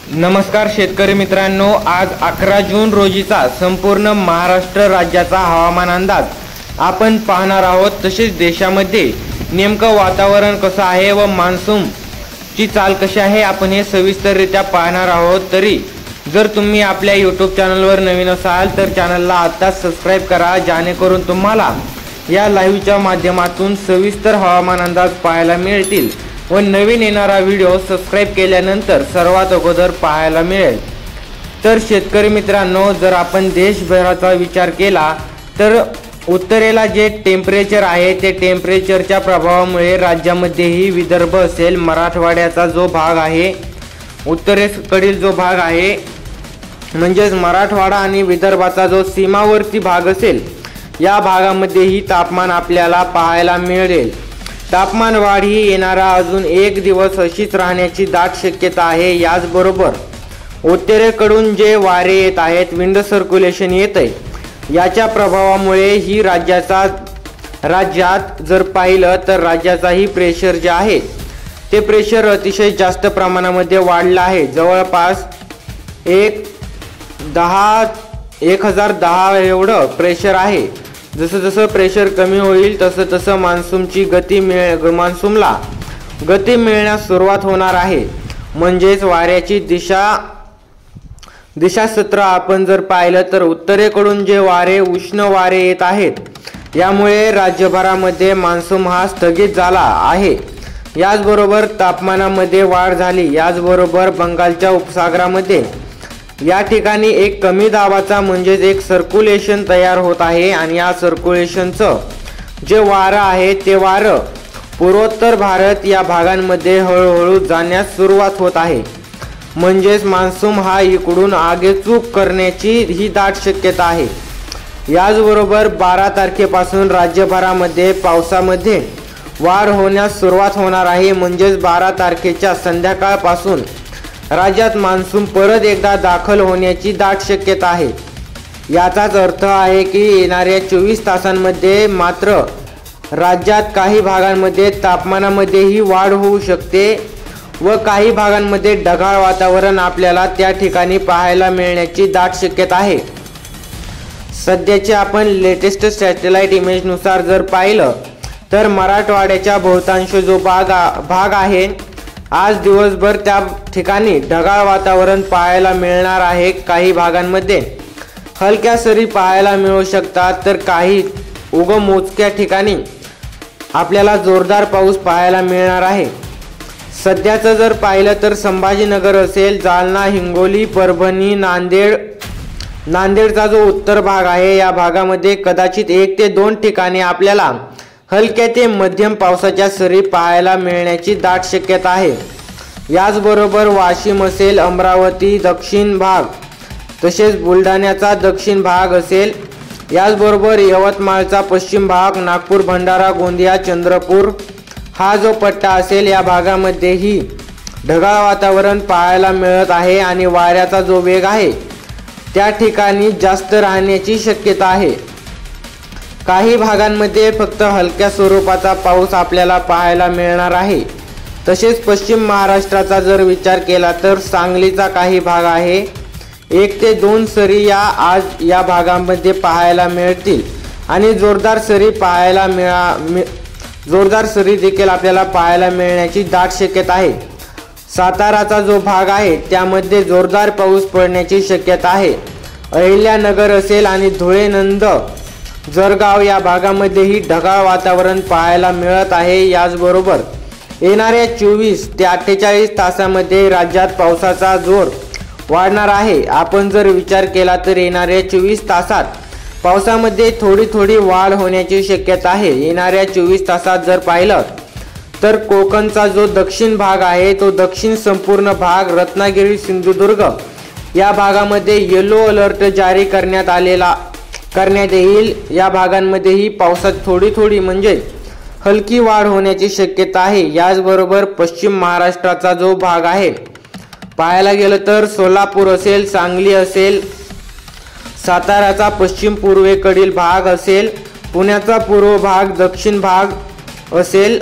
नमस्कार शेतकरी मित्रांनो, आज 11 जून रोजीचा संपूर्ण महाराष्ट्र राज्याचा हवामान अंदाज आपण पाहणार आहोत। तसेच देशामध्ये नेमकं वातावरण कसं आहे व मान्सूनची चाल कशी आहे आपण हे सविस्तररित्या पाहणार आहोत। तरी जर तुम्ही आपल्या YouTube चॅनलवर नवीन असाल तर चॅनलला आत्ताच सबस्क्राइब करा, जेणेकरून तुम्हाला या लाईव्हच्या माध्यमातून सविस्तर हवामान अंदाज पाहायला मिळतील व नवीन येणारा व्हिडिओ सबस्क्राइब केल्यानंतर सर्वात अगोदर पाहायला मिळेल। तर शेतकरी मित्रांनो, जर आपण देशभराचा विचार केला तर उत्तरेला जे टेम्परेचर आहे ते टेम्परेचरच्या प्रभावामुळे राज्यामध्येही विदर्भ असेल, मराठवाड्याचा जो भाग आहे, उत्तरेकडील जो भाग आहे म्हणजेच मराठवाडा आणि विदर्भाचा जो सीमावर्ती भाग असेल या भागामध्येही तापमान आपल्याला पाहायला मिळेल। तापमान वाढ ही येणारा अजून एक दिवस अशीच राहण्याची दाट शक्यता आहे। याचबरोबर उत्तरेकडून जे वारे येत आहेत, विंड सर्क्युलेशन येत आहे, याच्या प्रभावामुळे ही राज्यात जर पाहिलं तर राज्याचाही प्रेशर जे आहे ते प्रेशर अतिशय जास्त प्रमाणामध्ये वाढलं आहे। जवळपास 1010 एवढं प्रेशर आहे। जसं जसं प्रेशर कमी होईल तसं तसं मान्सूनला गती मिळण्यास सुरुवात होणार आहे। म्हणजेच वाऱ्याची दिशासत्र आपण जर पाहिलं तर उत्तरेकडून जे उष्ण वारे येत आहेत यामुळे राज्यभरामध्ये मान्सून हा स्थगित झाला आहे। याचबरोबर तापमानामध्ये वाढ झाली। याचबरोबर बंगालच्या उपसागरामध्ये या ठिकाणी एक कमी दाबाचा म्हणजेच एक सर्क्युलेशन तयार होत आहे आणि या सर्क्युलेशनचं जे वारं आहे ते वारं पूर्वोत्तर भारत या भागांमध्ये हळूहळू जाण्यास सुरुवात होत आहे। म्हणजेच मान्सून हा इकडून आगेचूक करण्याची ही दाट शक्यता आहे। याचबरोबर 12 तारखेपासून राज्यभरामध्ये पावसामध्ये वाढ होण्यास सुरुवात होणार आहे। म्हणजेच 12 तारखेच्या संध्याकाळपासून राज्यात मान्सून परत एकदा दाखल होण्याची दाट शक्यता आहे। याचाच अर्थ आहे की येणाऱ्या 24 तासांमध्ये मात्र राज्यात काही भागांमध्ये तापमानामध्येही वाढ होऊ शकते व काही भागांमध्ये ढगाळ वातावरण आपल्याला त्या ठिकाणी पाहायला मिळण्याची दाट शक्यता आहे। सध्याचे आपण लेटेस्ट सॅटेलाइट इमेजनुसार जर पाहिलं तर मराठवाड्याच्या बहुतांश जो भाग आहे आज दिवसभर त्या ठिकाणी ढगाळ वातावरण पाहायला मिळणार आहे। काही भागांमध्ये हलक्या सरी पाहायला मिळू शकतात तर काही मोजक्या ठिकाणी आपल्याला जोरदार पाऊस पाहायला मिळणार आहे। सध्याचं जर पाहिलं तर संभाजीनगर असेल, जालना, हिंगोली, परभणी, नांदेडचा जो उत्तर भाग आहे या भागामध्ये कदाचित 1 ते 2 ठिकाणी आपल्याला हलक्या ते मध्यम पावसाच्या सरी पाहायला मिळण्याची दाट शक्यता आहे। याचबरोबर वाशिम असेल, अमरावती दक्षिण भाग, तसेच बुलढाण्याचा दक्षिण भाग असेल, याचबरोबर यवतमाळचा पश्चिम भाग, नागपूर, भंडारा, गोंदिया, चंद्रपूर हा जो पट्टा असेल या भागामध्येही ढगाळ वातावरण पाहायला मिळत आहे आणि वाऱ्याचा जो वेग आहे त्या ठिकाणी जास्त राहण्याची शक्यता आहे। काही भागांमध्ये फक्त हलक्या स्वरूपाचा पाऊस आपल्याला पाहायला मिळणार आहे। तसेच पश्चिम महाराष्ट्राचा जर विचार केला तर सांगलीचा काही भाग आहे 1 ते 2 सरी आज या भागांमध्ये पाहायला मिळतील आणि जोरदार सरी देखील आपल्याला पाहायला मिळण्याची दाट शक्यता आहे। साताराचा जो भाग आहे त्यामध्ये जोरदार पाऊस पडण्याची शक्यता आहे। अहिल्यानगर असेल आणि धुळे, जळगाव या भागामध्येही ढगाळ वातावरण पाहायला मिळत आहे। याचबरोबर येणाऱ्या 24 ते 48 तासामध्ये राज्यात पावसाचा जोर वाढणार आहे। आपण जर विचार केला तर येणाऱ्या 24 तासात पावसामध्ये थोडी वाढ होण्याची शक्यता आहे। येणाऱ्या 24 तासात जर पाहिलं तर कोकणचा जो दक्षिण भाग आहे तो दक्षिण संपूर्ण भाग, रत्नागिरी, सिंधुदुर्ग या भागामध्ये येलो अलर्ट जारी करण्यात येईल। या भागांमध्येही पावसात थोडी म्हणजे हलकी वाढ होण्याची शक्यता आहे। याचबरोबर पश्चिम महाराष्ट्राचा जो भाग आहे पाहायला गेलं तर सोलापूर असेल, सांगली असेल, साताराचा पश्चिम पूर्वेकडील भाग असेल, पुण्याचा पूर्व भाग, दक्षिण भाग असेल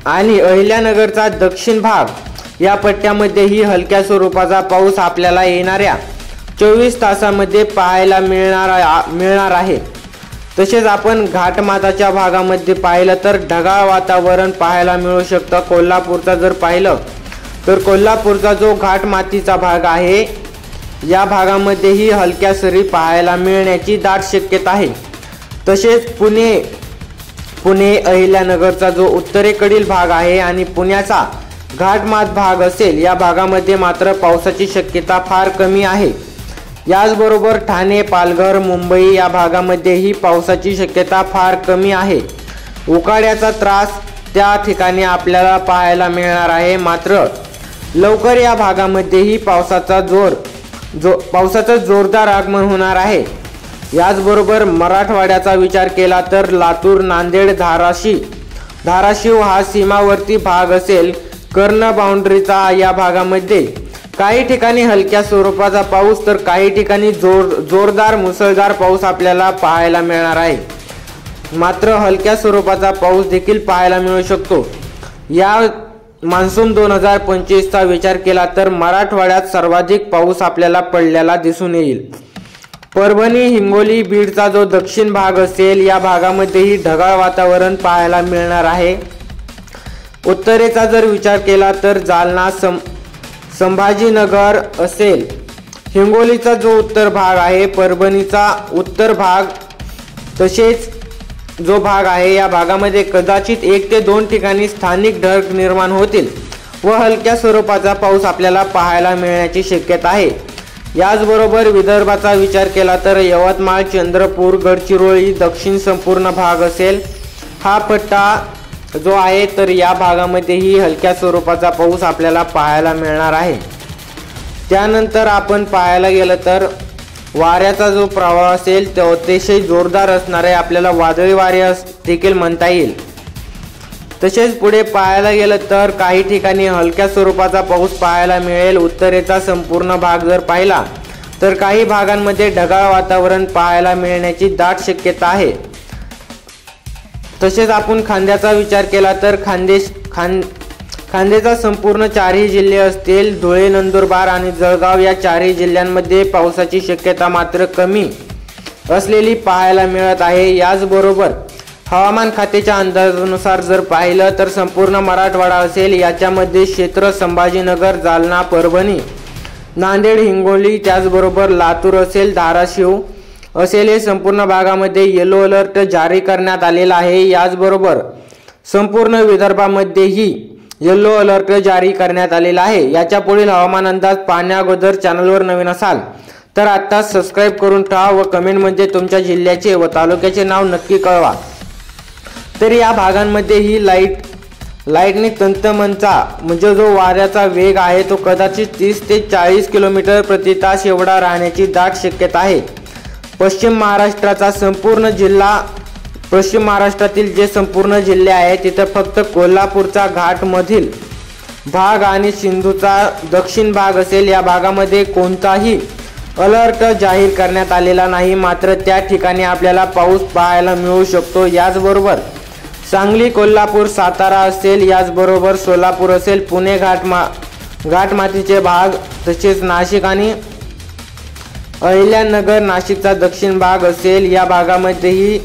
आणि अहिल्यानगरचा दक्षिण भाग या पट्ट्यामध्येही हलक्या स्वरूपाचा पाऊस आपल्याला येणाऱ्या 24 तासांमध्ये पाहायला मिळणार आहे। तसेच आपण घाटमाथ्याच्या भागामध्ये पाहिलं तर ढगाळ वातावरण पाहायला मिळू शकतं। कोल्हापूरचा जर पाहिलं तर कोल्हापूरचा जो घाटमाथीचा भाग आहे या भागामध्येही हलक्या सरी पाहायला मिळण्याची दाट शक्यता आहे। तसेच पुणे अहिल्यानगरचा जो उत्तरेकडील भाग आहे आणि पुण्याचा घाटमाथ भाग असेल या भागामध्ये मात्र पावसाची शक्यता फार कमी आहे। याचबरोबर ठाणे, पालघर, मुंबई या भागामध्येही पावसाची शक्यता फार कमी आहे। उकाड्याचा त्रास त्या ठिकाणी आपल्याला पाहायला मिळणार आहे। मात्र लवकर या भागामध्येही पावसाचा जोरदार आगमन होणार आहे। याचबरोबर मराठवाड्याचा विचार केला तर लातूर, नांदेड, धाराशिव हा सीमावर्ती भाग असेल। कर्ण बाउंड्रीचा या भागामध्ये काही ठिकाणी हलक्या स्वरूपाचा पाऊस तर काही ठिकाणी जोरदार मुसळधार पाऊस आपल्याला पाहायला मिळणार आहे। मात्र हलक्या स्वरूपाचा पाऊस देखील पाहायला मिळू शकतो। या मान्सून 2025 चा विचार केला तर मराठवाड्यात सर्वाधिक पाऊस आपल्याला पडलेला दिसून येईल। परभणी, हिंगोली, बीडचा जो दक्षिण भाग असेल या भागामध्येही ढगाळ वातावरण पाहायला मिळणार आहे। उत्तरेचा जर विचार केला तर जालना, संभाजीनगर असेल। हिंगोलीचा जो उत्तर भाग आहे, परभणीचा उत्तर भाग, तसेच जो भाग आहे या भागामध्ये कदाचित 1 ते 2 ठिकाणी स्थानिक ढग निर्माण होतील व हलक्या स्वरूपाचा पाऊस आपल्याला पाहायला मिळण्याची शक्यता आहे। याचबरोबर विदर्भाचा विचार केला तर यवतमाळ, चंद्रपूर, गडचिरोली दक्षिण संपूर्ण भाग असेल। हा पट्टा जो आहे तर या भागामध्येही हलक्या स्वरूपाचा पाऊस आपल्याला पाहायला मिळणार आहे। त्यानंतर आपण पाहायला गेलं तर वाऱ्याचा जो प्रवाह असेल तो अतिशय जोरदार असणार आहे। आपल्याला वादळी वारे देखील म्हणता येईल। तसेच पुढे पाहायला गेलं तर काही ठिकाणी हलक्या स्वरूपाचा पाऊस पाहायला मिळेल। उत्तरेचा संपूर्ण भाग जर पाहिला तर काही भागांमध्ये ढगाळ वातावरण पाहायला मिळण्याची दाट शक्यता आहे। तसेच आपण खांद्याचा विचार केला तर खांद्याचा संपूर्ण 4ही जिल्हे असतील। धुळे, नंदुरबार आणि जळगाव या 4ही जिल्ह्यांमध्ये पावसाची शक्यता मात्र कमी असलेली पाहायला मिळत आहे। याचबरोबर हवामान खात्याच्या अंदाजानुसार जर पाहिलं तर संपूर्ण मराठवाडा असेल याच्यामध्ये क्षेत्र संभाजीनगर, जालना, परभणी, नांदेड, हिंगोली, त्याचबरोबर लातूर असेल, धाराशिव असेल हे संपूर्ण भागामध्ये येलो अलर्ट जारी करण्यात आलेला आहे। याचबरोबर संपूर्ण विदर्भामध्येही येलो अलर्ट जारी करण्यात आलेला आहे। याच्या पुढील हवामान अंदाज पाहण्या अगोदर चॅनलवर नवीन असाल तर आता सबस्क्राइब करून ठेवा व कमेंटमध्ये तुमच्या जिल्ह्याचे व तालुक्याचे नाव नक्की कळवा। तर या भागांमध्ये ही लाईटनिंग तंतमंचा म्हणजे जो वाऱ्याचा वेग आहे तो कदाचित 30 ते 40 किलोमीटर प्रति तास एवढा राहण्याची दाट शक्यता आहे। पश्चिम महाराष्ट्रातील जे संपूर्ण जिल्हे आहेत तिथे फक्त कोल्हापूरचा घाटमधील भाग आणि सिंधूचा दक्षिण भाग असेल या भागामध्ये कोणताही अलर्ट जाहीर करण्यात आलेला नाही। मात्र त्या ठिकाणी आपल्याला पाऊस पाहायला मिळू शकतो। याचबरोबर सांगली, कोल्हापूर, सातारा असेल, याचबरोबर सोलापूर असेल, पुणे घाटमाथीचे भाग, तसेच नाशिक आणि अहिल्यानगर नाशिकचा दक्षिण भाग असेल या भागामध्येही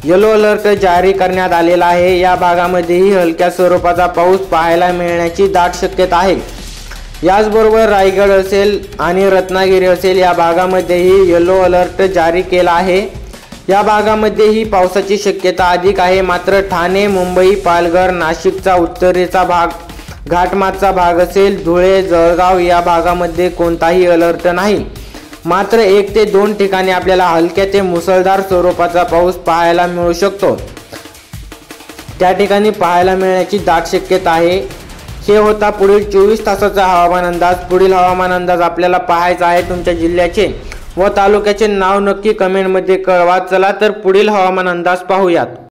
येलो अलर्ट जारी करण्यात आलेला आहे। या भागामध्येही हलक्या स्वरूपाचा पाऊस पाहायला मिळण्याची दाट शक्यता आहे। याचबरोबर रायगड असेल आणि रत्नागिरी असेल या भागामध्येही येलो अलर्ट जारी केला आहे। या भागामध्येही पावसाची शक्यता अधिक आहे। मात्र ठाणे, मुंबई, पालघर, नाशिकचा उत्तरेचा भाग, घाटमाथचा भाग असेल, धुळे, जळगाव या भागामध्ये कोणताही अलर्ट नाही। मात्र 1 ते 2 ठिकाणी आपल्याला हलक्या ते मुसळधार स्वरूपाचा पाऊस पाहायला मिळू शकतो। त्या ठिकाणी पाहायला मिळण्याची दाट शक्यता आहे। हे होता पुढील 24 तासाचा हवामान अंदाज। पुढील हवामान अंदाज आपल्याला पाहायचा आहे तुमच्या जिल्ह्याचे व तालुक्याचे नाव नक्की कमेंटमध्ये कळवा। चला तर पुढील हवामान अंदाज पाहूयात।